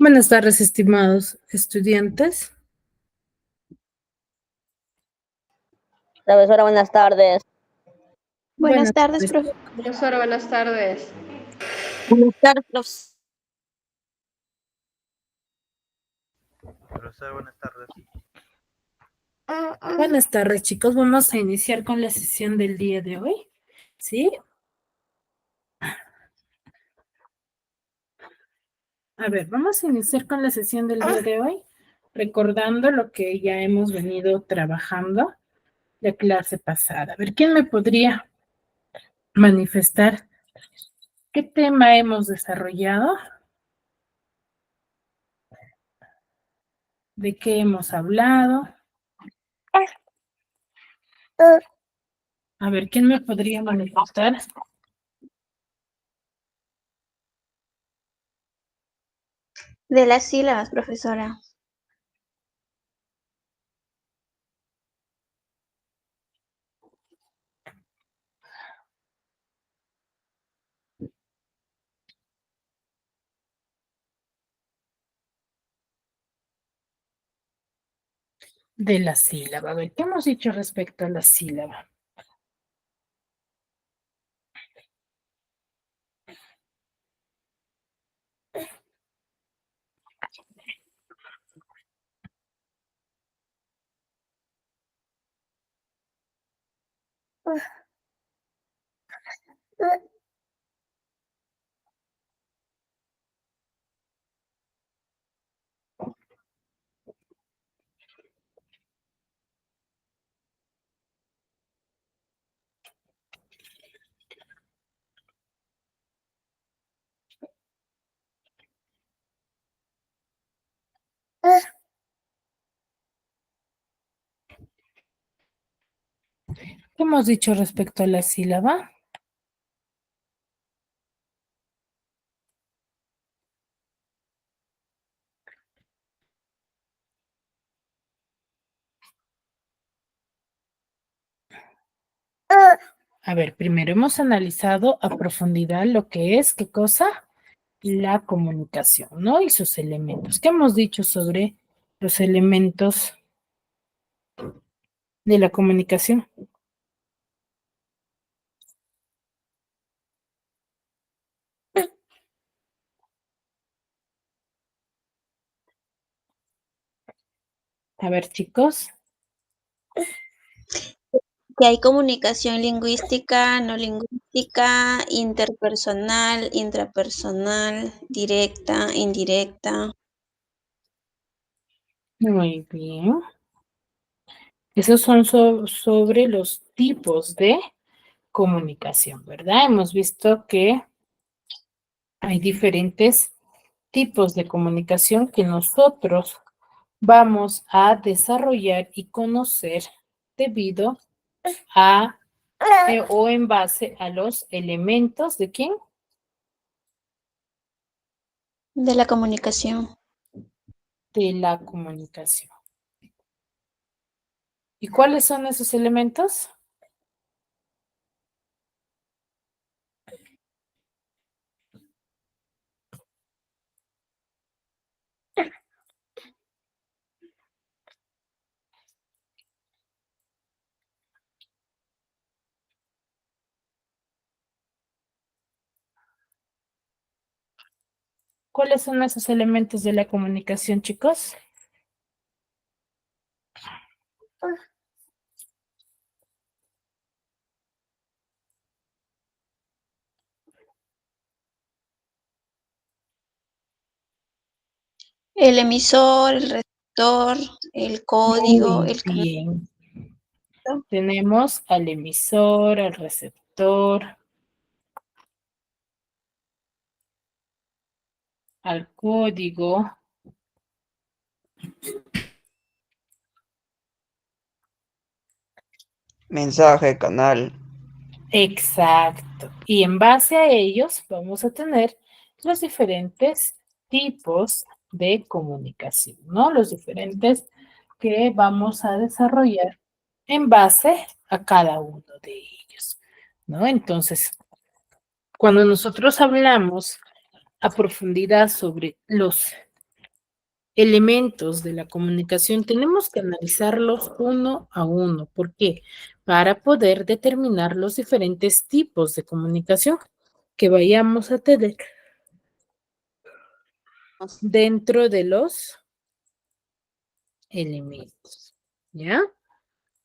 Buenas tardes, estimados estudiantes. Profesora, buenas tardes. Buenas tardes, profe. Profesora, buenas tardes. Buenas tardes, profesor. Profesor, buenas tardes. Buenas tardes, chicos. Vamos a iniciar con la sesión del día de hoy. ¿Sí? A ver, vamos a iniciar con la sesión del día de hoy, recordando lo que ya hemos venido trabajando la clase pasada. A ver, ¿quién me podría manifestar qué tema hemos desarrollado? ¿De qué hemos hablado? A ver, ¿quién me podría manifestar? De las sílabas, profesora. De la sílaba. A ver, ¿qué hemos dicho respecto a la sílaba? ¿Qué hemos dicho respecto a la sílaba? A ver, primero hemos analizado a profundidad lo que es, ¿qué cosa? La comunicación, ¿no? Y sus elementos. ¿Qué hemos dicho sobre los elementos de la comunicación? A ver, chicos. Que hay comunicación lingüística, no lingüística, interpersonal, intrapersonal, directa, indirecta. Muy bien. Esos son sobre los tipos de comunicación, ¿verdad? Hemos visto que hay diferentes tipos de comunicación que nosotros vamos a desarrollar y conocer debido a o en base a los elementos de quién? De la comunicación. De la comunicación. ¿Y cuáles son esos elementos? ¿Cuáles son esos elementos de la comunicación, chicos? El emisor, el receptor, el código, Muy el canal. bien. Tenemos al emisor, al receptor, al código. Mensaje, canal. Exacto. Y en base a ellos vamos a tener los diferentes tipos de comunicación, ¿no? Los diferentes que vamos a desarrollar en base a cada uno de ellos, ¿no? Entonces, cuando nosotros hablamos a profundidad sobre los elementos de la comunicación tenemos que analizarlos uno a uno. ¿Por qué? Para poder determinar los diferentes tipos de comunicación que vayamos a tener dentro de los elementos. ¿Ya?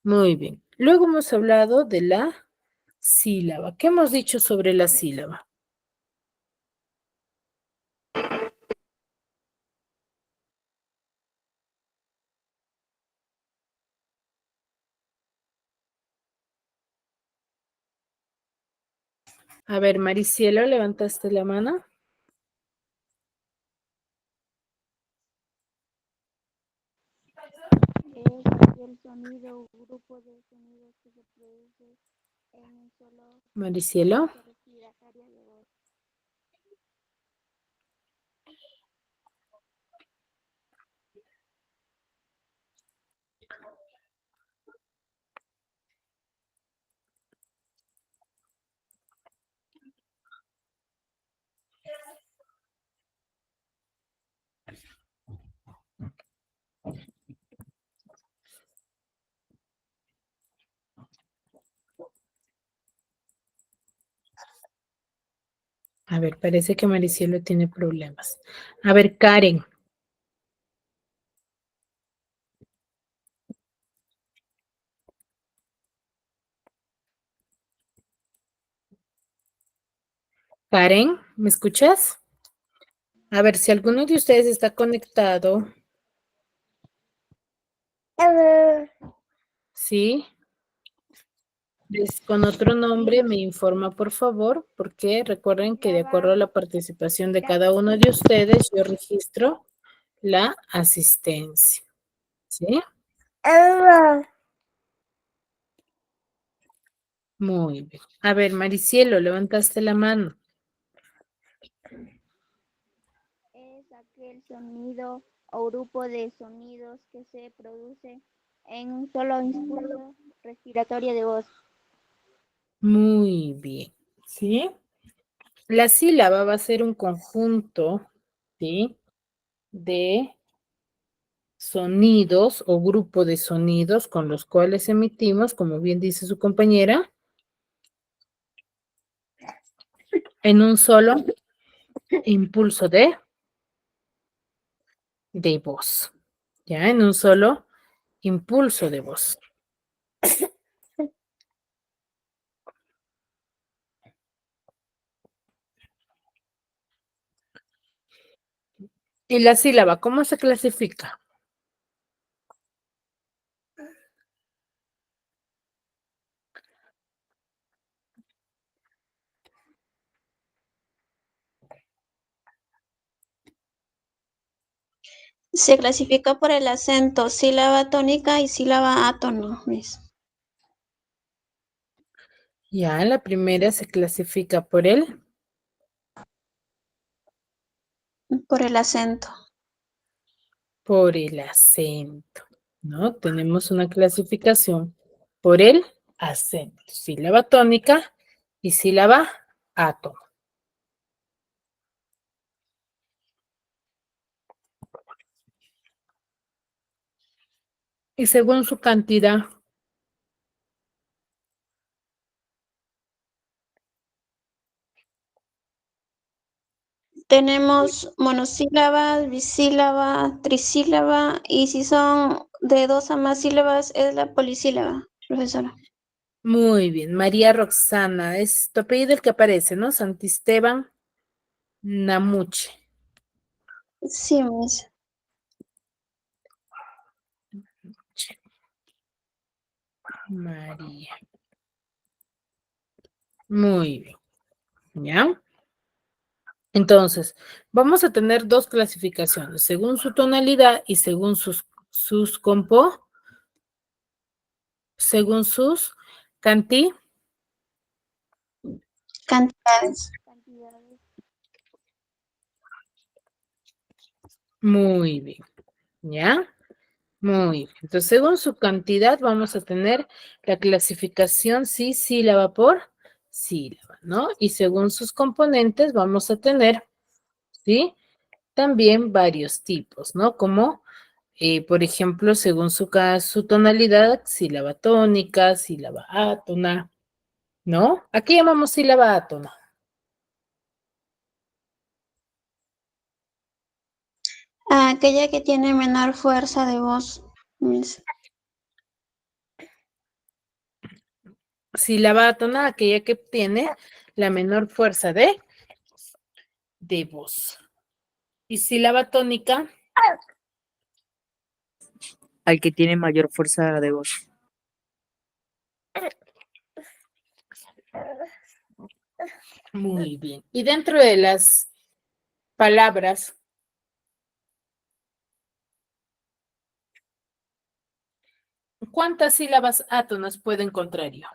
Muy bien. Luego hemos hablado de la sílaba. ¿Qué hemos dicho sobre la sílaba? A ver, Maricielo, ¿levantaste la mano? Es aquel sonido o grupo de sonidos que se produce en un solo Maricielo. respiratorio de voz. A ver, parece que Maricielo tiene problemas. A ver, Karen. Karen, ¿me escuchas? A ver, si alguno de ustedes está conectado. Sí. Con otro nombre me informa, por favor, porque recuerden que de acuerdo a la participación de cada uno de ustedes, yo registro la asistencia. ¿Sí? Muy bien. A ver, Maricielo, levantaste la mano. Es aquel sonido o grupo de sonidos que se produce en un solo impulso respiratorio de voz. Muy bien. ¿Sí? La sílaba va a ser un conjunto, ¿sí? De sonidos o grupo de sonidos con los cuales emitimos, como bien dice su compañera, en un solo impulso de voz. Ya, en un solo impulso de voz. Y la sílaba, ¿cómo se clasifica? Se clasifica por el acento, sílaba tónica y sílaba átono, Miss. Ya, la primera se clasifica por Por el acento. ¿no? Tenemos una clasificación por el acento, sílaba tónica y sílaba átono. Y según su cantidad. Tenemos monosílabas, bisílaba, trisílaba y si son de 2 a más sílabas es la polisílaba, profesora. Muy bien, María Roxana, es tu apellido el que aparece, ¿no? Santisteban Namuche. Sí, Miss. María. Muy bien, ¿ya? Entonces, vamos a tener dos clasificaciones, según su tonalidad y según según sus cantidades. Cantidades. Cantidades. Muy bien, ¿ya? Muy bien. Entonces, según su cantidad, vamos a tener la clasificación sí, sílaba por sílaba, ¿no? Y según sus componentes, vamos a tener, ¿sí? también varios tipos, ¿no? Como, por ejemplo, según su tonalidad, sílaba tónica, sílaba átona, ¿no? Aquí llamamos sílaba átona. Aquella que tiene menor fuerza de voz. Miss. Sílaba átona, aquella que tiene la menor fuerza de voz. Y sílaba tónica, Al que tiene mayor fuerza de voz. muy bien. Y dentro de las palabras, ¿cuántas sílabas átonas puede encontrar yo?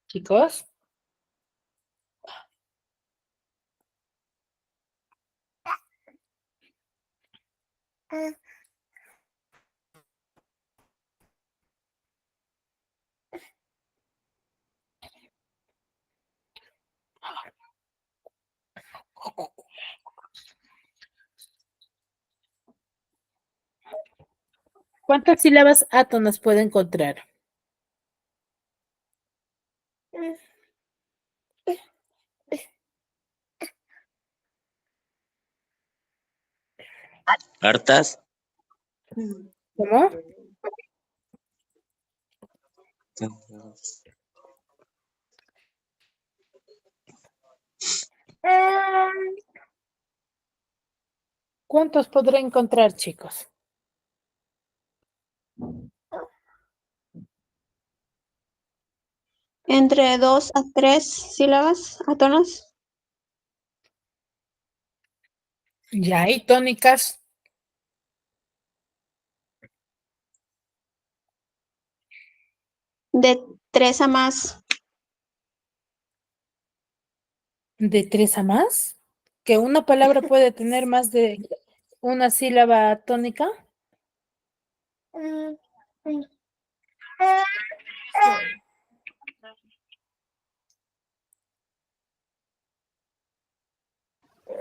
Chicos. ¿Cuántas sílabas átonas puede encontrar? Hartas. ¿Cómo? ¿Cuántos podré encontrar, chicos? Entre 2 a 3 sílabas átonas. Ya hay tónicas. De 3 a más. ¿De 3 a más? ¿Que una palabra puede tener más de una sílaba tónica?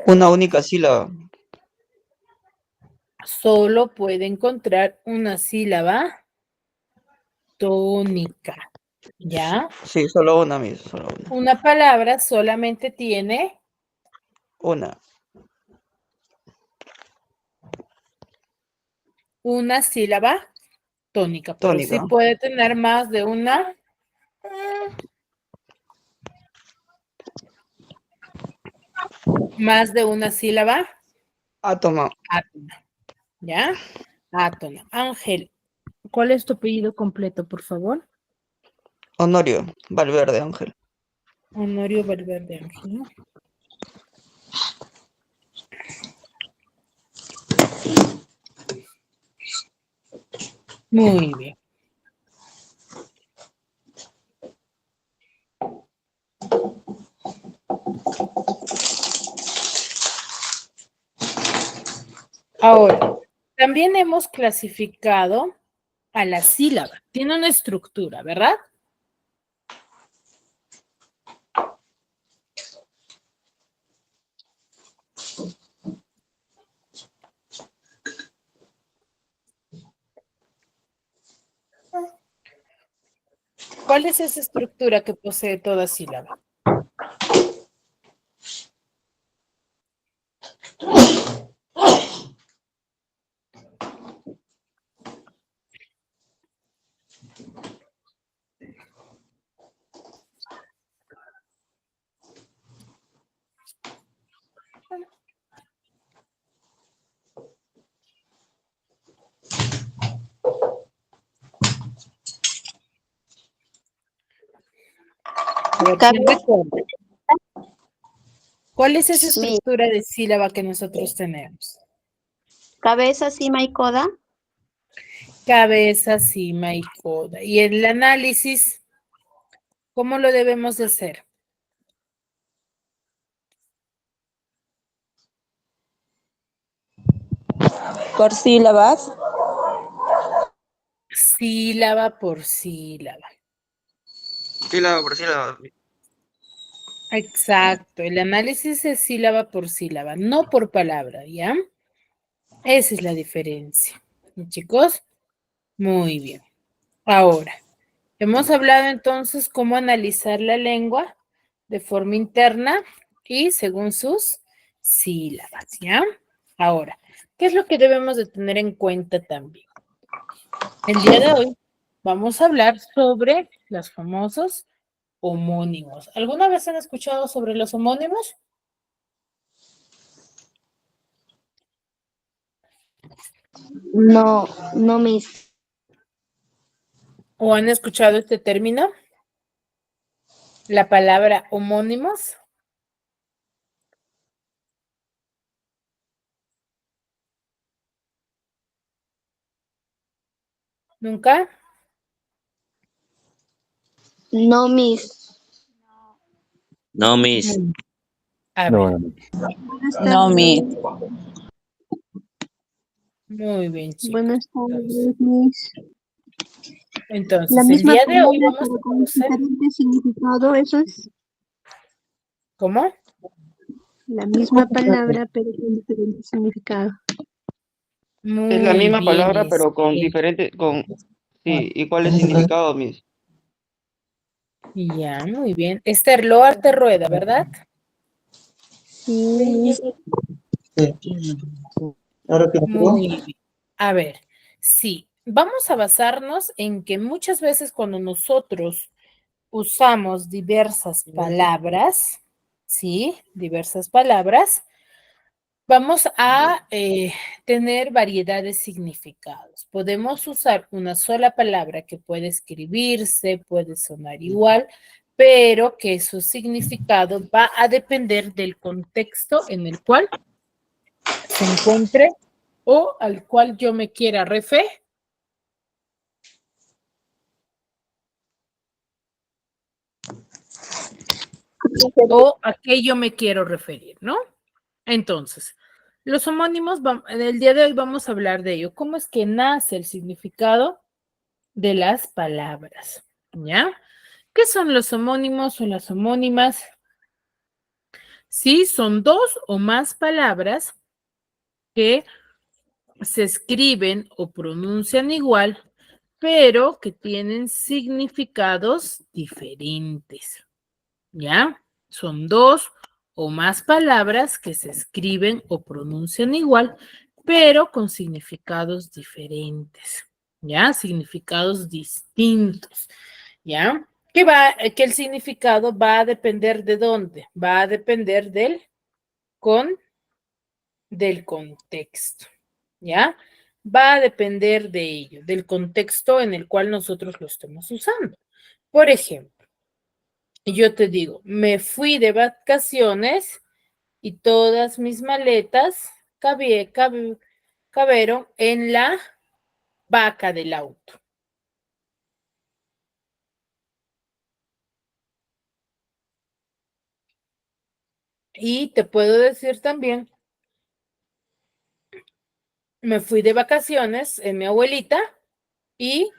Una única sílaba. Solo puede encontrar una sílaba tónica. ¿Ya? Sí, solo una, Miss, solo una. Una palabra solamente tiene Una. una sílaba tónica, pero sí Tónica. puede tener más de una. Más de una sílaba Átomo. átona. ¿Ya? Átona. Ángel, ¿cuál es tu apellido completo, por favor? Honorio. Valverde Ángel. Honorio Valverde Ángel, ¿no? Muy bien. Ahora, también hemos clasificado a la sílaba. Tiene una estructura, ¿verdad? ¿Cuál es esa estructura que posee toda sílaba? A ver, ¿quién Cabeza, recuerda? ¿Cuál es esa mi- estructura de sílaba que nosotros tenemos? cabeza, cima y coda. Cabeza, cima y coda. Y el análisis, ¿cómo lo debemos de hacer? Por sílabas. Sílaba por sílaba. Sílaba por sílaba. Exacto, el análisis es sílaba por sílaba, no por palabra, ¿ya? Esa es la diferencia. ¿Y, chicos? Muy bien. Ahora, hemos hablado entonces cómo analizar la lengua de forma interna y según sus sílabas, ¿ya? Ahora, ¿qué es lo que debemos de tener en cuenta también? El día de hoy vamos a hablar sobre los famosos homónimos. ¿Alguna vez han escuchado sobre los homónimos? No, no mis. ¿O han escuchado este término? La palabra homónimos. ¿Nunca? No mis. No, Miss. A No, ver, no, no. No, mi. muy bien, chicos. Buenas Entonces, tardes, mis. La entonces, el misma día de hoy palabra, vamos pero a con conocer. diferente significado, eso es. ¿Cómo? La misma palabra, pero con diferente significado. Es la Muy misma bien, palabra, pero con este, diferente, sí, ¿y cuál es el significado, Miss? ya, muy bien. Esther Loarte Rueda, ¿verdad? Sí, mis. Muy bien. A ver, sí, vamos a basarnos en que muchas veces cuando nosotros usamos diversas palabras, ¿sí? Diversas palabras, vamos a tener variedad de significados. Podemos usar una sola palabra que puede escribirse, puede sonar igual, pero que su significado va a depender del contexto en el cual se encuentre o al cual yo me quiera referir. O a qué yo me quiero referir, ¿no? Entonces, los homónimos, el día de hoy vamos a hablar de ello. ¿Cómo es que nace el significado de las palabras? ¿Ya? ¿Qué son los homónimos o las homónimas? Sí, son dos o más palabras que se escriben o pronuncian igual, pero que tienen significados diferentes. ¿Ya? Son dos o más palabras que se escriben o pronuncian igual, pero con significados diferentes. ¿Ya? Significados distintos. ¿Ya? Que el significado va a depender de dónde, va a depender del contexto. ¿Ya? Va a depender de ello, del contexto en el cual nosotros lo estemos usando. Por ejemplo, yo te digo, me fui de vacaciones y todas mis maletas cabieron en la vaca del auto. Y te puedo decir también, me fui de vacaciones en mi abuelita y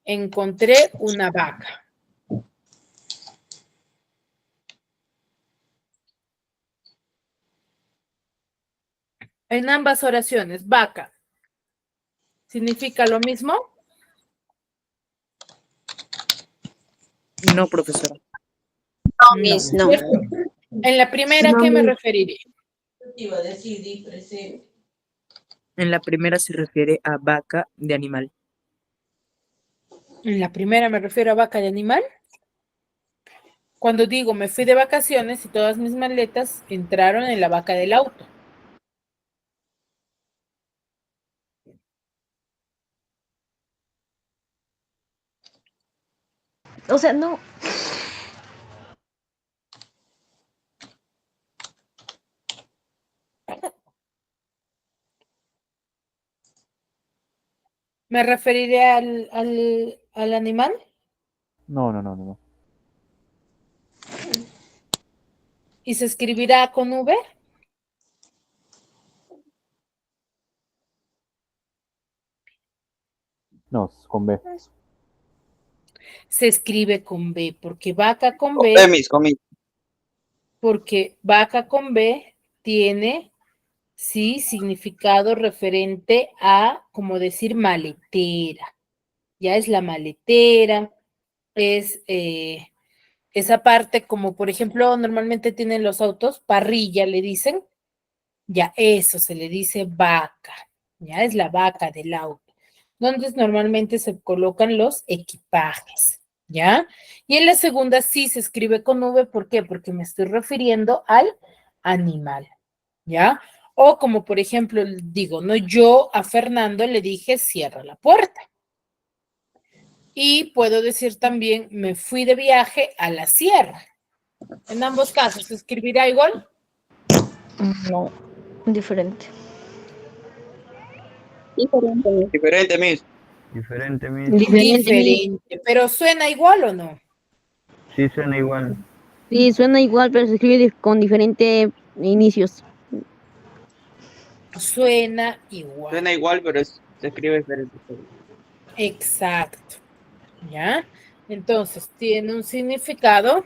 encontré una vaca. En ambas oraciones, vaca, ¿significa lo mismo? No, profesora. No, Mis, no. ¿cierto? En la primera, ¿a No, qué me mis. referiré? En la primera se refiere a vaca de animal. En la primera me refiero a vaca de animal. Cuando digo me fui de vacaciones y todas mis maletas entraron en la vaca del auto. O sea, no. ¿Me referiré al animal? No. ¿Y se escribirá con V? No, con B. Se escribe con B, porque vaca con B, Con Miss. porque vaca con B tiene, sí, significado referente a, como decir, maletera. Ya es la maletera, es esa parte como, por ejemplo, normalmente tienen los autos, parrilla le dicen, ya eso se le dice vaca, ya es la vaca del auto, donde normalmente se colocan los equipajes, ¿ya? Y en la segunda sí se escribe con V, ¿por qué? Porque me estoy refiriendo al animal, ¿ya? O como por ejemplo, digo, no, yo a Fernando le dije, cierra la puerta. Y puedo decir también, me fui de viaje a la sierra. En ambos casos, ¿se escribirá igual? No, diferente. Diferente, Miss. Diferente, Miss. Diferente, pero ¿suena igual o no? Sí, suena igual. Sí, suena igual, pero se escribe con diferentes inicios. Suena igual. Suena igual, pero se escribe diferente. Exacto. ¿Ya? Entonces, tiene un significado,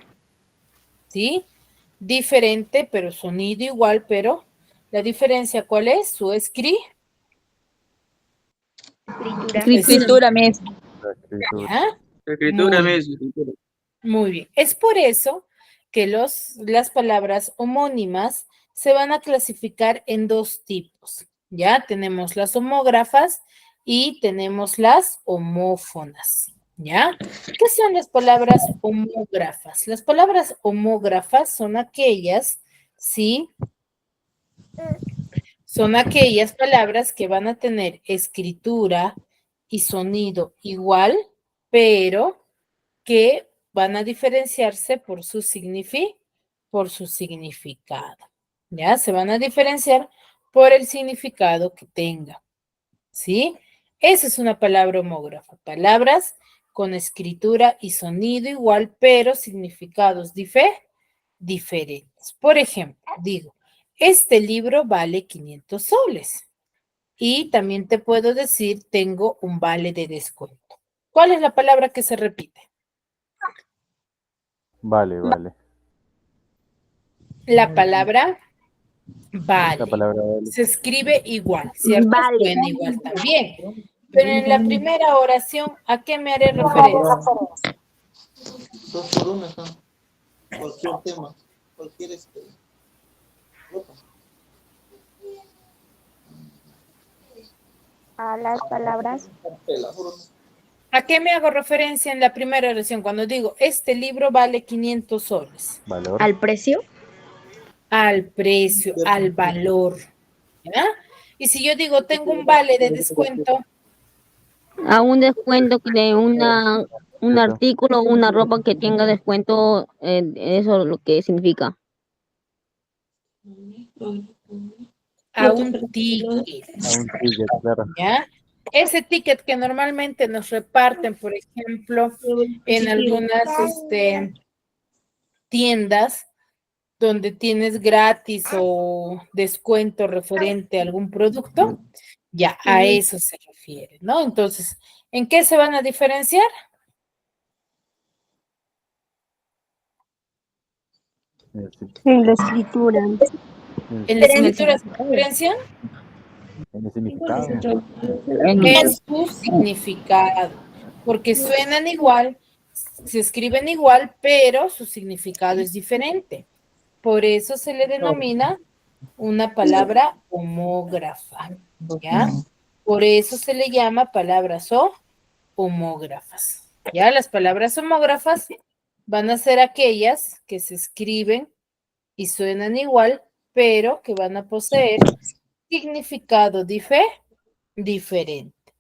¿sí? Diferente, pero sonido igual, pero la diferencia, ¿cuál es? Su Escritura, Miss. ¿Ya? Escritura, Muy Miss. Escritura. Muy bien. Es por eso que las palabras homónimas se van a clasificar en dos tipos. Ya tenemos las homógrafas y tenemos las homófonas. ¿Ya? ¿Qué son las palabras homógrafas? Las palabras homógrafas son aquellas, ¿sí? Son aquellas palabras que van a tener escritura y sonido igual, pero que van a diferenciarse por su significado. ¿Ya? Se van a diferenciar por el significado que tenga. ¿Sí? Esa es una palabra homógrafa. Palabras con escritura y sonido igual, pero significados diferentes. Por ejemplo, digo, este libro vale 500 soles. Y también te puedo decir, tengo un vale de descuento. ¿Cuál es la palabra que se repite? Vale. La palabra vale. La palabra vale. Se escribe igual, ¿cierto? Vale. Suena igual también. Pero en la primera oración, ¿a qué me haré referencia? Dos por una, ¿no? Cualquier tema, cualquier A las palabras. ¿A qué me hago referencia en la primera oración? Cuando digo, este libro vale 500 soles. Valor. ¿Al precio? Al precio, al valor. ¿Ya? Y si yo digo, tengo un vale de descuento, A un descuento de un artículo o una ropa que tenga descuento, eso es lo que significa. a un ticket. A un ticket, claro. ¿Ya? Ese ticket que normalmente nos reparten, por ejemplo, en algunas tiendas donde tienes gratis o descuento referente a algún producto, ya a eso se refiere, ¿no? Entonces, ¿en qué se van a diferenciar? En la escritura. ¿En la escritura se diferencian? En el significado. En su significado, porque suenan igual, se escriben igual, pero su significado es diferente. Por eso se le denomina una palabra homógrafa, ¿ya? Por eso se le llama palabras homógrafas, ¿ya? Las palabras homógrafas van a ser aquellas que se escriben y suenan igual, pero que van a poseer significado diferente.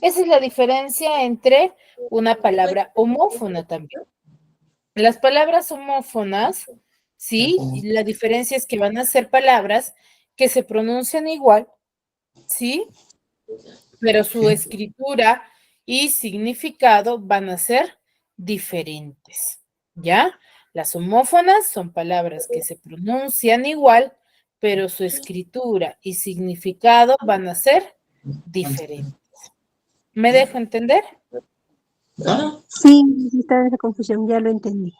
Esa es la diferencia entre una palabra homófona también. Las palabras homófonas, sí, la diferencia es que van a ser palabras que se pronuncian igual, sí, pero su escritura y significado van a ser diferentes, ¿ya? Las homófonas son palabras que se pronuncian igual, pero su escritura y significado van a ser diferentes. ¿Me dejo entender? Sí, está esa confusión, ya lo entendí.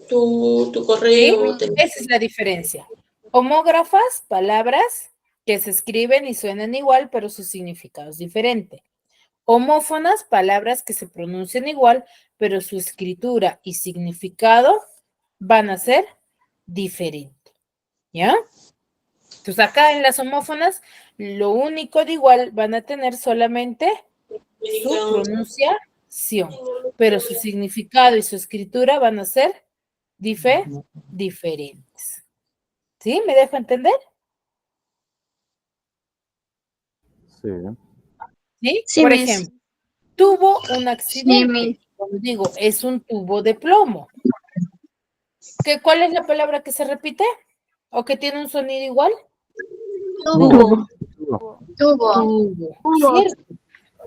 Tu ¿Sí? correo. Esa es la diferencia. Homógrafas, palabras que se escriben y suenan igual, pero su significado es diferente. Homófonas, palabras que se pronuncian igual, pero su escritura y significado van a ser diferentes. ¿Ya? Entonces acá en las homófonas, lo único de igual van a tener solamente su pronunciación, pero su significado y su escritura van a ser diferentes. ¿Sí? ¿Me dejo entender? Sí. ¿Sí? Sí, Por miss. ejemplo, tuvo un accidente. Cuando digo, es un tubo de plomo. ¿Cuál es la palabra que se repite? ¿O que tiene un sonido igual? Tubo. Tubo. ¿Cierto?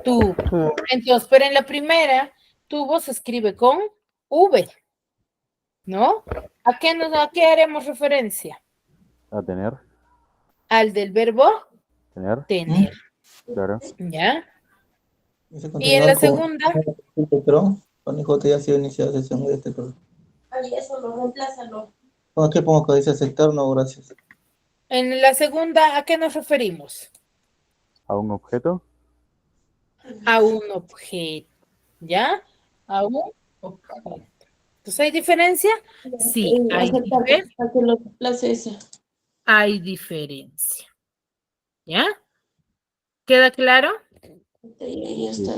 Tubo. Entonces, pero en la primera, tubo se escribe con V, ¿no? ¿A qué haremos referencia? A tener. Al del verbo Tener. tener. Claro. ¿Ya? Dice Y en continuar la con segunda, Petro, con hijo ya ha sido iniciada sesión de este programa. Ay, eso lo reemplázalo. ¿Qué pongo que dice aceptar? No, gracias. ¿a qué nos referimos? A un objeto. A un objeto, ¿ya? A un objeto. Entonces, ¿hay diferencia? Sí, Para que lo reemplace ese. hay diferencia. ¿Ya? ¿Queda claro? Ya está.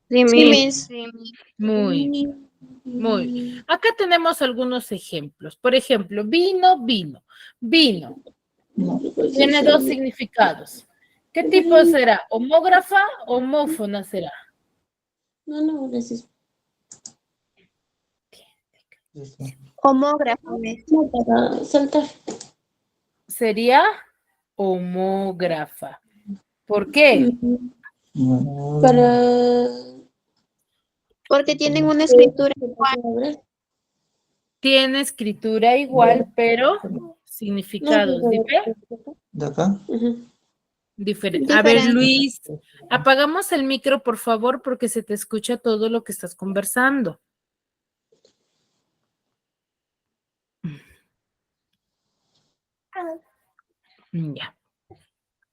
Sí, miss. Muy bien. Muy bien. Acá tenemos algunos ejemplos. Por ejemplo, vino. Vino. Tiene dos significados. ¿Qué tipo será? ¿Homógrafa o homófona será? No, gracias. Homógrafo, miss. No, para saltar. Sería homógrafa. ¿Por qué? Para. Porque tienen una escritura. Tiene escritura igual, pero significados ¿De acá? diferentes. A ver, Luis, apagamos el micro, por favor, porque se te escucha todo lo que estás conversando. Ya.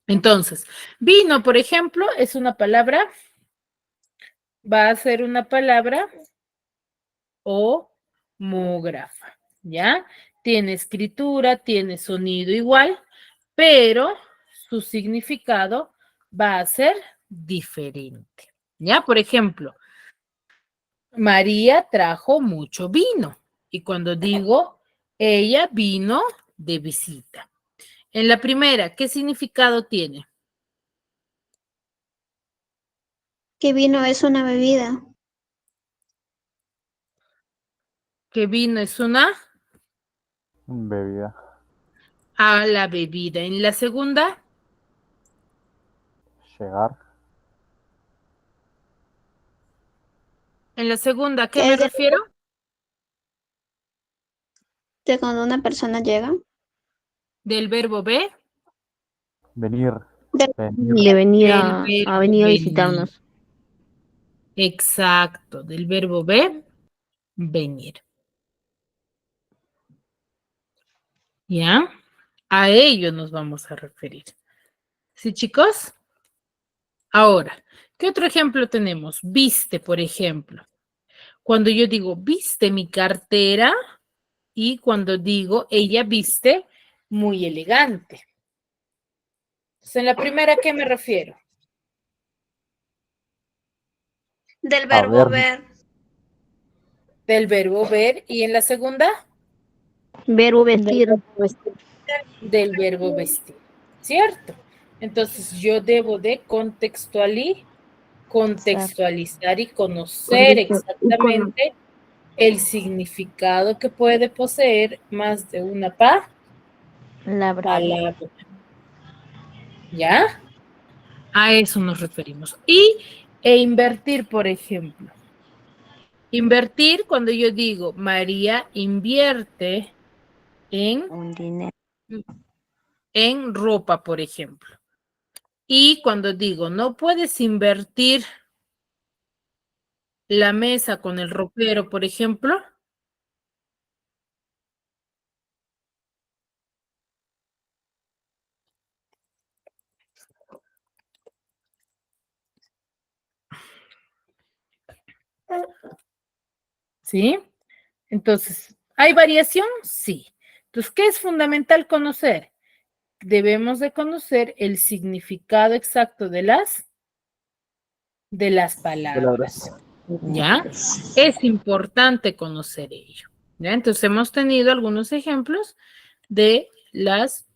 Entonces, vino, por ejemplo, es una palabra, va a ser una palabra homógrafa, ¿ya? Tiene escritura, tiene sonido igual, pero su significado va a ser diferente, ¿ya? Por ejemplo, María trajo mucho vino y cuando digo ella vino de visita. En la primera, ¿qué significado tiene? Que vino es una bebida. Que vino es una Bebida. a la bebida. En la segunda, Llegar. ¿a qué me refiero? De cuando una persona llega. Del verbo ve. Venir. De venir Del ha verbo venido a venir. visitarnos. Exacto, del verbo ve, venir. ¿Ya? A ello nos vamos a referir. ¿Sí, chicos? Ahora, ¿qué otro ejemplo tenemos? Viste, por ejemplo. Cuando yo digo, viste mi cartera, y cuando digo, ella viste muy elegante. Entonces, en la primera, ¿a qué me refiero? Del verbo ver. Del verbo ver. ¿Y en la segunda? Verbo vestir. Del verbo vestir. ¿Cierto? Entonces, yo debo de contextualizar y conocer exactamente el significado que puede poseer más de una palabra. ¿Ya? A eso nos referimos. E invertir, por ejemplo. Invertir cuando yo digo María invierte Un dinero. en ropa, por ejemplo. Y cuando digo no puedes invertir la mesa con el ropero, por ejemplo. ¿Sí? Entonces, ¿hay variación? Sí. Entonces, ¿qué es fundamental conocer? Debemos de conocer el significado exacto de las palabras. ¿Ya? Es importante conocer ello. ¿Ya? Entonces, hemos tenido algunos ejemplos de las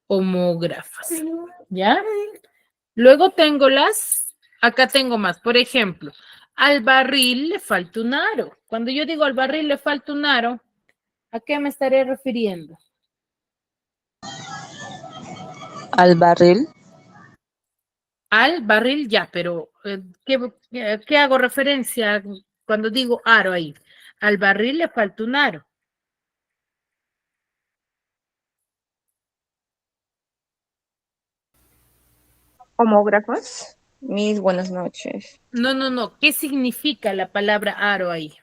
homógrafas. ¿Ya? Luego tengo acá tengo más. Por ejemplo, al barril le falta un aro. Cuando yo digo al barril le falta un aro, ¿a qué me estaré refiriendo? Al barril. Al barril ya, pero ¿qué hago referencia cuando digo aro ahí? Al barril le falta un aro. Homógrafos. Mis buenas noches. No. ¿Qué significa la palabra aro ahí?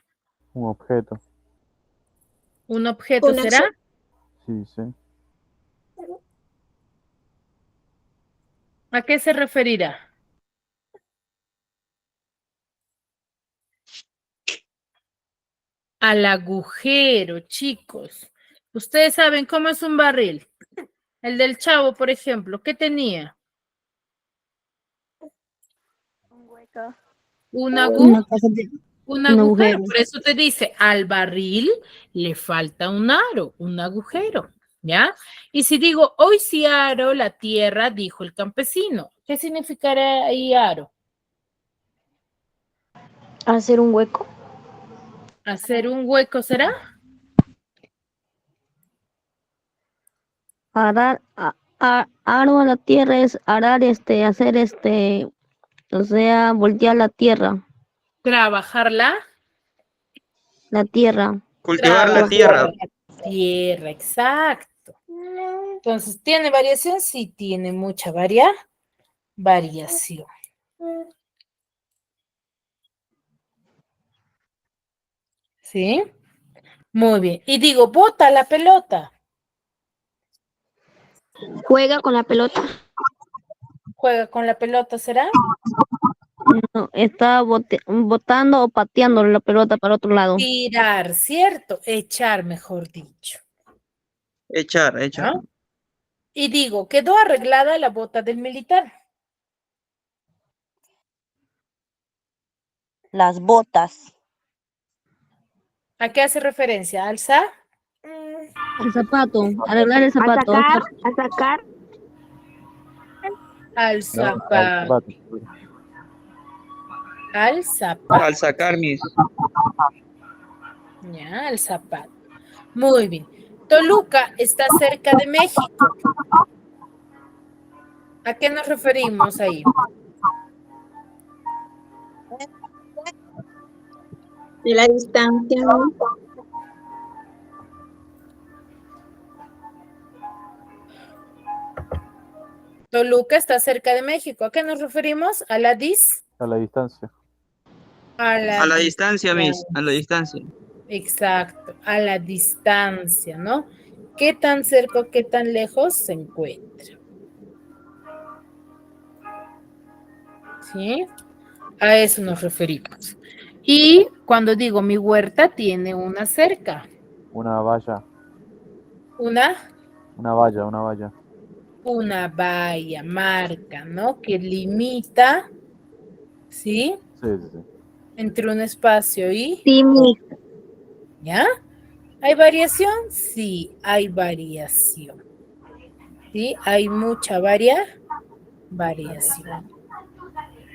Un objeto. ¿Un objeto será? Sí, sí. ¿A qué se referirá? Al agujero, chicos. Ustedes saben cómo es un barril. El del Chavo, por ejemplo, ¿qué tenía? Un hueco. Un Un agujero. agujero. Por eso te dice, al barril le falta un aro, un agujero. ¿Ya? Y si digo, hoy sí aro la tierra, dijo el campesino. ¿Qué significará ahí aro? Hacer un hueco. ¿Hacer un hueco será? Arar, aro a la tierra es arar, hacer o sea, voltear la tierra. Trabajar la Tierra. Cultivar la Trabajar tierra. la tierra, exacto. Entonces, ¿tiene variación? Sí, tiene mucha variación. ¿Sí? Muy bien. Y digo, bota la pelota. Juega con la pelota. Juega con la pelota, ¿será? No, está botando o pateando la pelota para otro lado. Tirar, ¿cierto? Echar, mejor dicho. Echar. ¿No? Y digo, quedó arreglada la bota del militar. Las botas. ¿A qué hace referencia? ¿Alza? El zapato. Arreglar el zapato. A sacar. Al zapato. Al zapato. Al sacar mis. Ya, al zapato. Muy bien. Toluca está cerca de México. ¿A qué nos referimos ahí? De la distancia. Toluca está cerca de México. ¿A qué nos referimos? A la A la distancia. A la distancia, mis. A la distancia. Exacto, a la distancia, ¿no? ¿Qué tan cerca o qué tan lejos se encuentra? ¿Sí? A eso nos referimos. Y cuando digo mi huerta tiene una cerca. Una valla. Una valla. Una valla, marca, ¿no? Que limita, ¿sí? Sí. Entre un espacio y... Sí, ¿Ya? ¿Hay variación? Sí, hay variación. ¿Sí? Hay mucha variación.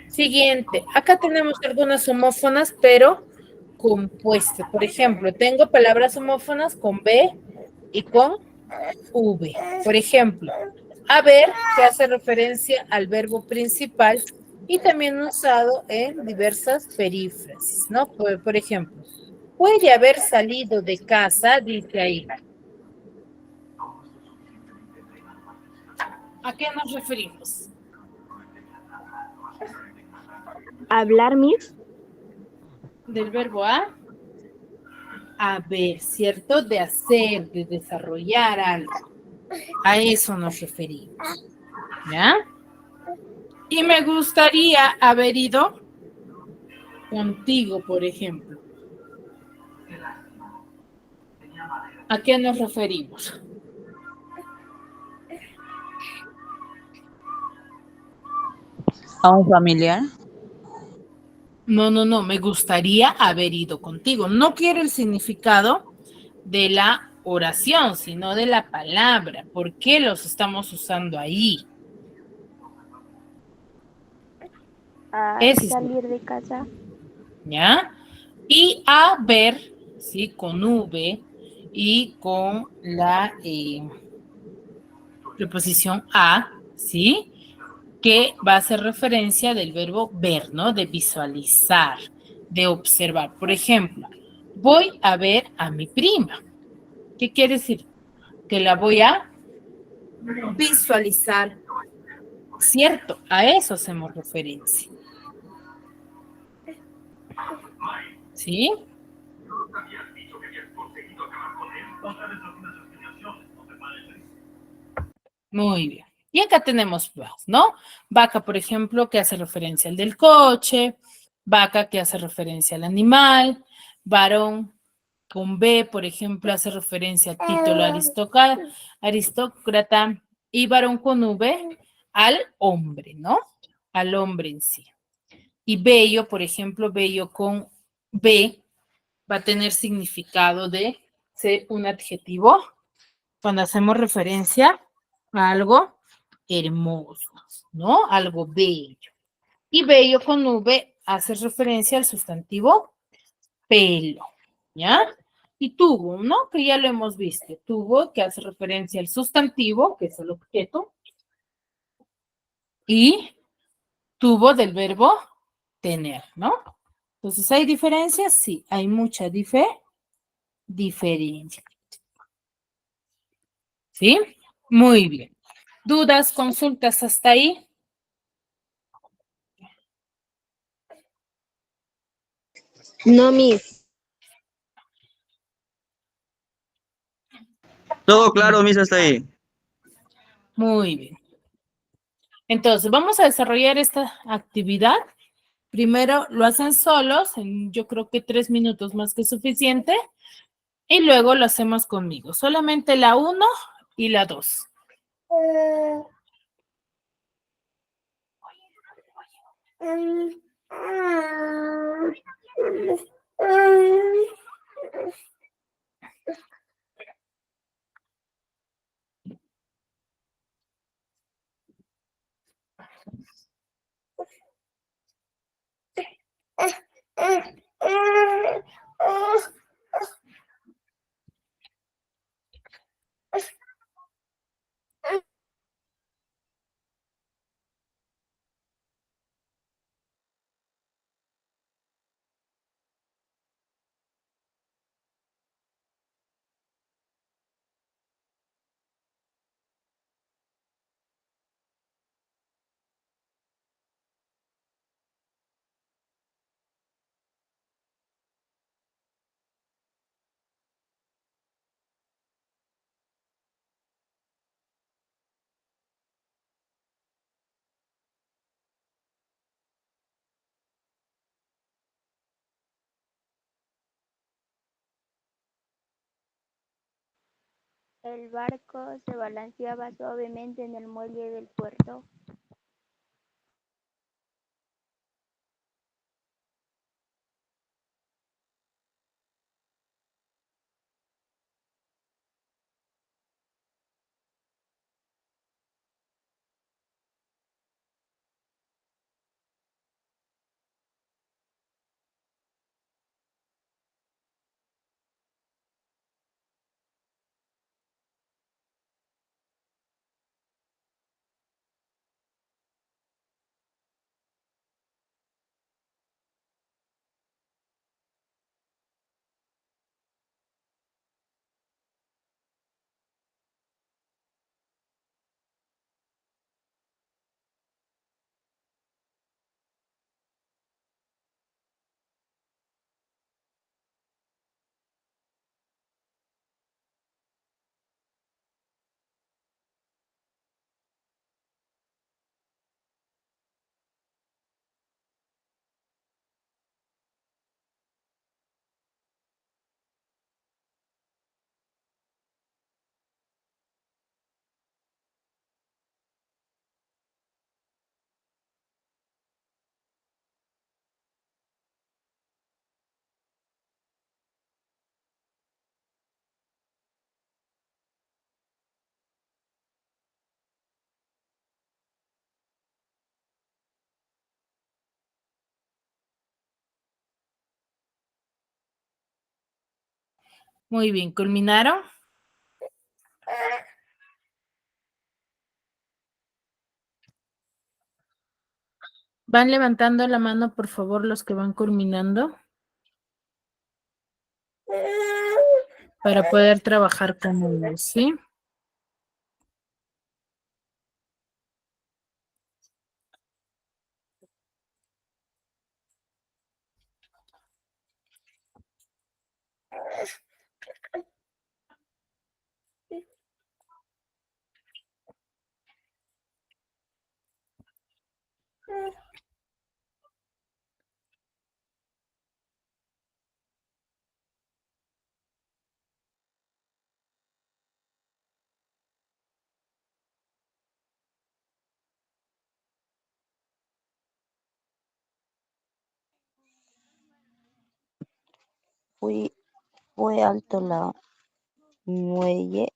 Siguiente. Acá tenemos algunas homófonas, pero compuestas. Por ejemplo, tengo palabras homófonas con B y con V. Por ejemplo, Haber, que hace referencia al verbo principal y también usado en diversas perífrasis, ¿no? Por ejemplo, puede haber salido de casa, dice ahí. ¿A qué nos referimos? ¿Hablar, Miss? Del verbo a ver, ¿cierto? De hacer, de desarrollar algo. A eso nos referimos. ¿Ya? Y me gustaría haber ido contigo, por ejemplo. ¿A qué nos referimos? ¿A un familiar? No, me gustaría haber ido contigo. No quiero el significado de la oración, sino de la palabra. ¿Por qué los estamos usando ahí? Ese es Salir de casa. ¿ya? Y haber, ¿sí? Con V y con la preposición a, ¿sí? Que va a hacer referencia del verbo ver, ¿no? De visualizar, de observar. Por ejemplo, voy a ver a mi prima. ¿Qué quiere decir? Que la voy a visualizar. Cierto, a eso hacemos referencia. ¿Sí? Muy bien. Y acá tenemos vas, ¿no? Vaca, por ejemplo, que hace referencia al del coche, vaca que hace referencia al animal, varón con B, por ejemplo, hace referencia al título aristócrata y varón con V al hombre, ¿no? Al hombre en sí. Y bello, por ejemplo, bello con B va a tener significado de ser un adjetivo cuando hacemos referencia a algo hermoso, ¿no? Algo bello. Y bello con V hace referencia al sustantivo pelo, ¿ya? Y tubo, ¿no? Que ya lo hemos visto. Tubo, que hace referencia al sustantivo, que es el objeto. Y tubo del verbo tener, ¿no? Entonces, ¿hay diferencias? Sí, hay mucha diferencia. ¿Sí? Muy bien. ¿Dudas, consultas hasta ahí? No, Miss. Todo claro, Miss, hasta ahí. Muy bien. Entonces, vamos a desarrollar esta actividad. Primero lo hacen solos, en yo creo que 3 minutos más que suficiente, y luego lo hacemos conmigo. Solamente la 1 y la 2. El barco se balanceaba suavemente en el muelle del puerto. Muy bien, ¿culminaron? Van levantando la mano, por favor, los que van culminando. Para poder trabajar con ellos, ¿sí? Fue alto la muelle.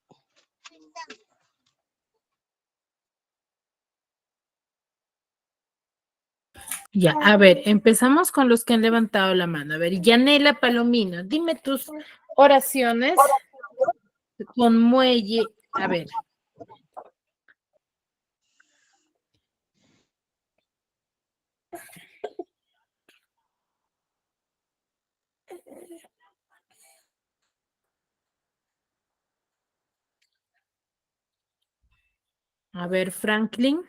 Ya, a ver, empezamos con los que han levantado la mano. A ver, Yanela Palomino, dime tus oraciones con muelle. A ver. A ver, Franklin.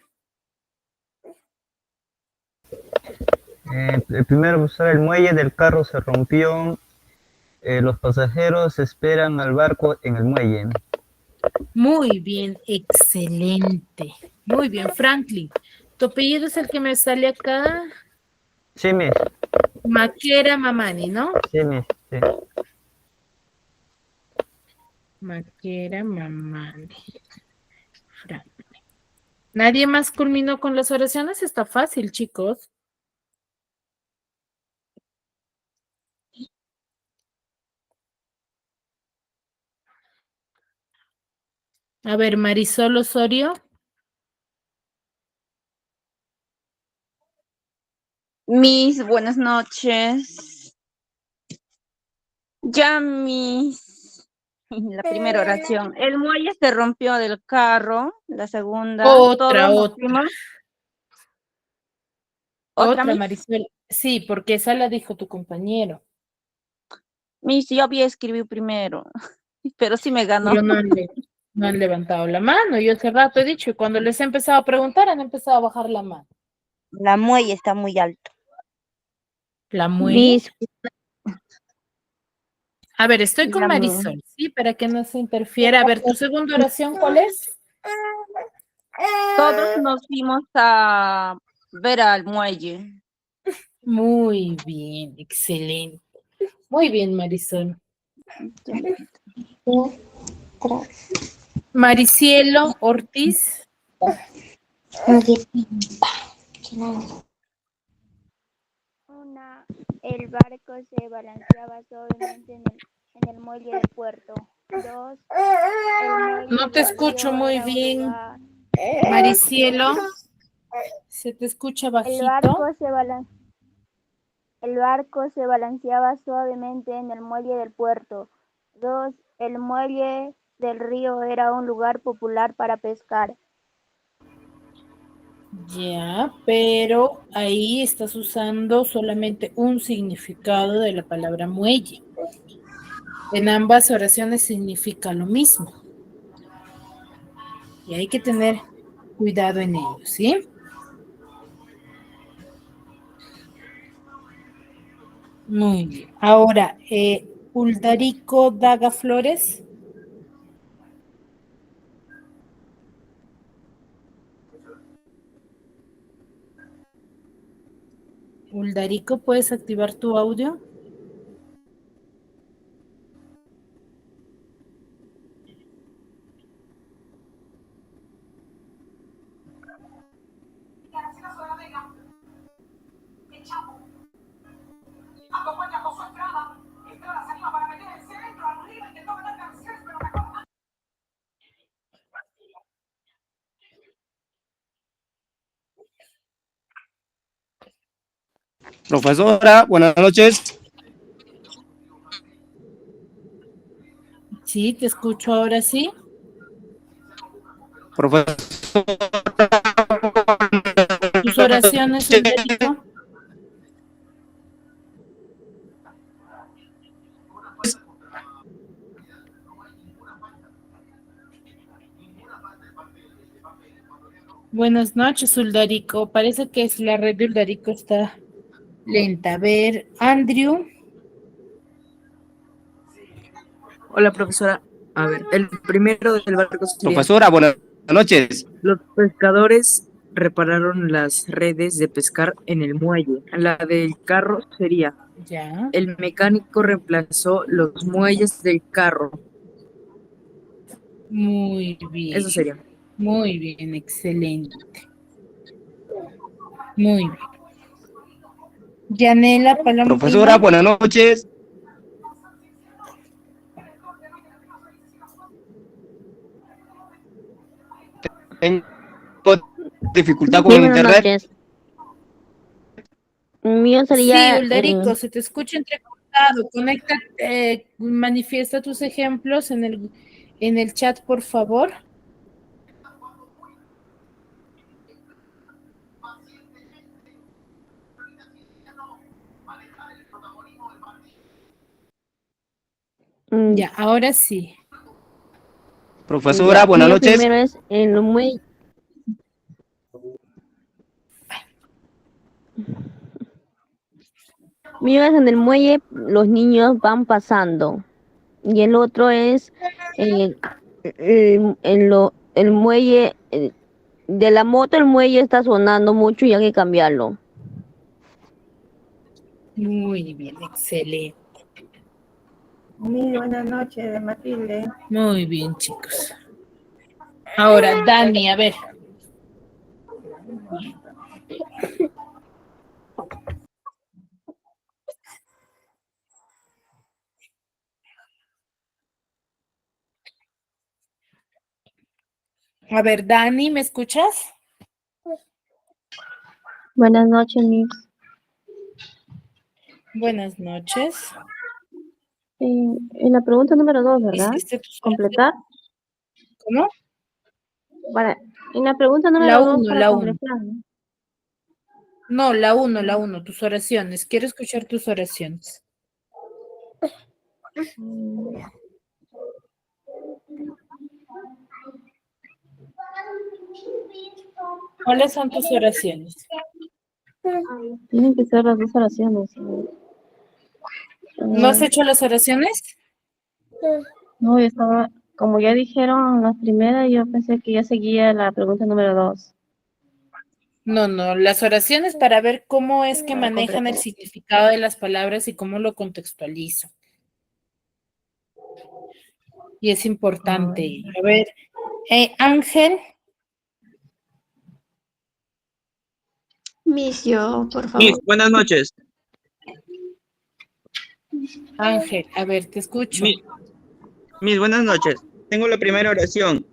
Primero usar el muelle del carro se rompió. Los pasajeros esperan al barco en el muelle. Muy bien, excelente. Muy bien, Franklin. ¿Tu apellido es el que me sale acá? Sí, Miss. Maquera Mamani, ¿no? Sí, Miss. Sí. Maquera Mamani. Franklin. ¿Nadie más culminó con las oraciones? Está fácil, chicos. A ver, Marisol Osorio. Miss, buenas noches. Ya, Miss. La primera oración. El muelle se rompió del carro. La segunda. Otra. ¿Otra, Otra, Miss? Marisol. Sí, porque esa la dijo tu compañero. Miss, yo había escrito primero, pero sí me ganó. Pero no han levantado la mano. Yo hace rato he dicho, y cuando les he empezado a preguntar, han empezado a bajar la mano. La muelle está muy alto. ¿La muelle? Miss, A ver, estoy con La Marisol, ¿sí? Para que no se interfiera. A ver, ¿tu segunda oración cuál es? Todos nos fuimos a ver al muelle. Muy bien, excelente. Muy bien, Marisol. Maricielo Ortiz. El barco se balanceaba suavemente en el muelle del puerto. 2. No te escucho muy bien, Maricielo. Se te escucha bajito. El barco se balanceaba suavemente en el muelle del puerto. 2. El muelle del río era un lugar popular para pescar. Ya, pero ahí estás usando solamente un significado de la palabra muelle. En ambas oraciones significa lo mismo. Y hay que tener cuidado en ello, ¿sí? Muy bien. Ahora, Uldarico Daga Flores. Uldarico, ¿puedes activar tu audio? Profesora, buenas noches. Sí, te escucho ahora sí. Profesora, Tus oraciones, Federico. Buenas noches, Uldarico. Parece que la red de Uldarico está lenta. A ver, Andrew. Hola, profesora. A ver, el primero del barco sería: profesora, buenas noches. los pescadores repararon las redes de pescar en el muelle. La del carro sería: Ya. el mecánico reemplazó los muelles del carro. Muy bien. Eso sería. Muy bien, excelente. Muy bien. Yanela Palomino. Profesora, buenas noches. Tengo dificultad con Sí, el buenas internet. noches. Mío Sí, sería Uldarico, se te escucha entrecortado. Conéctate, manifiesta tus ejemplos en el chat, por favor. Ya, ahora sí. Profesora, ya, buenas mío noches. primero es en el muelle. Mío es en el muelle, los niños van pasando. Y el otro es el muelle de la moto, el muelle está sonando mucho y hay que cambiarlo. Muy bien, excelente. Muy buenas noches, de Matilde. Muy bien, chicos. Ahora, Dani, a ver. A ver, Dani, ¿me escuchas? Buenas noches, Miss. Buenas noches. En la pregunta número 2, ¿verdad? ¿Hiciste tus ¿Completar? ¿Cómo? Para, en la pregunta número La 2 1, para la 1. completar, ¿no? No, la 1, tus oraciones. Quiero escuchar tus oraciones. ¿Cuáles son tus oraciones? Tienen que ser las dos oraciones. ¿No has hecho las oraciones? No, yo estaba, como ya dijeron las primeras, yo pensé que ya seguía la pregunta número 2. No, las oraciones para ver cómo es que Para manejan el completar. significado de las palabras y cómo lo contextualizo. Y es importante. A ver, Ángel. Miss, yo, por Miss, favor. buenas noches. Ángel, a ver, te escucho. Miss, buenas noches. Tengo la primera oración.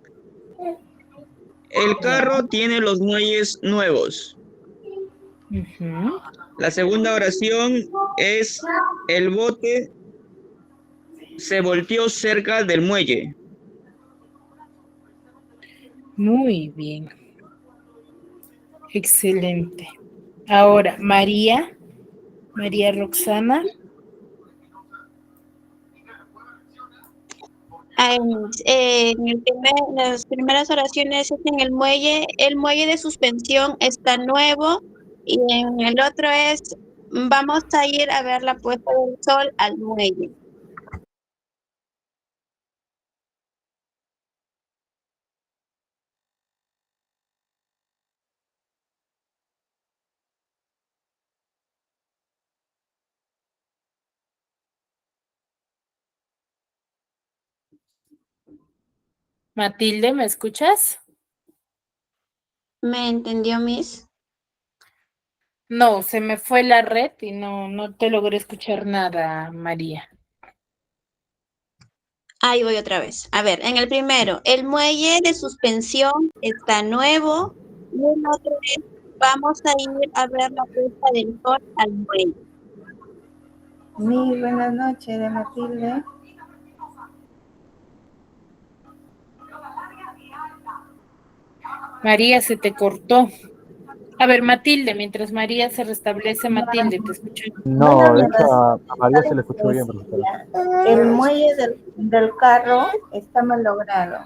El carro tiene los muelles nuevos. Ujú. La segunda oración es: el bote se volteó cerca del muelle. Muy bien. Excelente. Ahora, María Roxana. Las primeras oraciones es en el muelle de suspensión está nuevo, y en el otro es: vamos a ir a ver la puesta del sol al muelle. Matilde, ¿me escuchas? ¿Me entendió, Miss? No, se me fue la red y no te logré escuchar nada, María. Ahí voy otra vez. A ver, en el primero, el muelle de suspensión está nuevo, y el otro es: vamos a ir a ver la puesta del sol al muelle. Muy buenas noches, de Matilde. María, se te cortó. A ver, Matilde, mientras María se restablece, Matilde, te escucho. No, de hecho a María se le escuchó bien, profesora. El muelle del carro está malogrado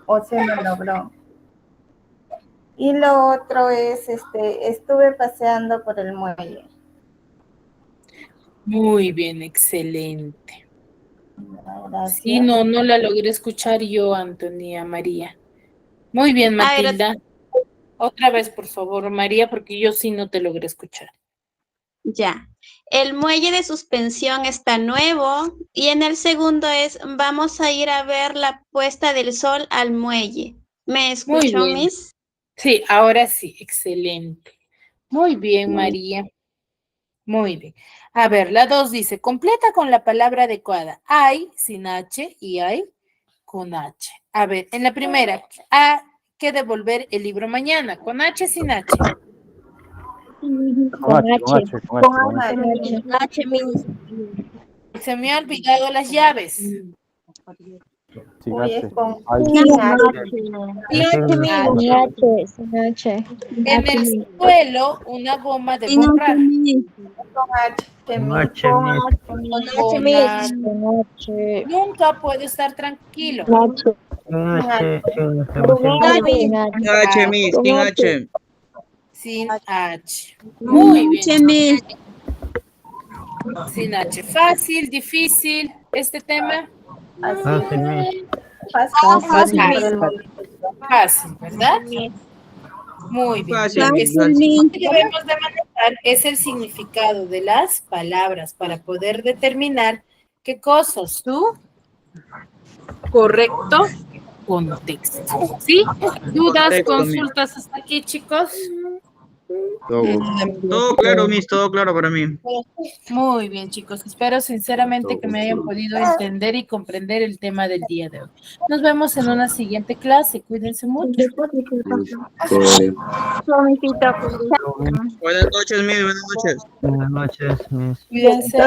o se malogró. Y lo otro es, estuve paseando por el muelle. Muy bien, excelente. Gracias. Sí, no la logré escuchar yo, Antonia, María. Muy bien, Matilda. Otra vez, por favor, María, porque yo sí no te logré escuchar. Ya. El muelle de suspensión está nuevo y en el segundo es vamos a ir a ver la puesta del sol al muelle. ¿Me escuchó, Muy bien. Miss? Sí, ahora sí, excelente. Muy bien, María. Muy bien. A ver, la 2 dice, completa con la palabra adecuada. Hay sin H y hay con H. A ver, en la primera, hay que devolver el libro mañana. ¿Con H sin H? Con H. Se me ha olvidado las llaves. Sin Uy, H. es con Ay, Sin H. En el suelo, una goma de borrar. Con H, Miss. Nunca puedo estar tranquilo. Sin H. Muy bien. Sin H. Fácil, difícil, este tema. Fácil, ¿verdad? Muy bien. Fácil, Lo que fácil. sí debemos de manejar es el significado de las palabras para poder determinar qué cosas su correcto contexto. ¿Sí? ¿Dudas, Correcto, consultas hasta aquí, chicos? Todo claro, Miss, todo claro para mí. Muy bien, chicos. Espero sinceramente que me hayan podido entender y comprender el tema del día de hoy. Nos vemos en una siguiente clase. Cuídense mucho. Buenas noches, Miss, buenas noches. Buenas noches, Miss. Cuídense.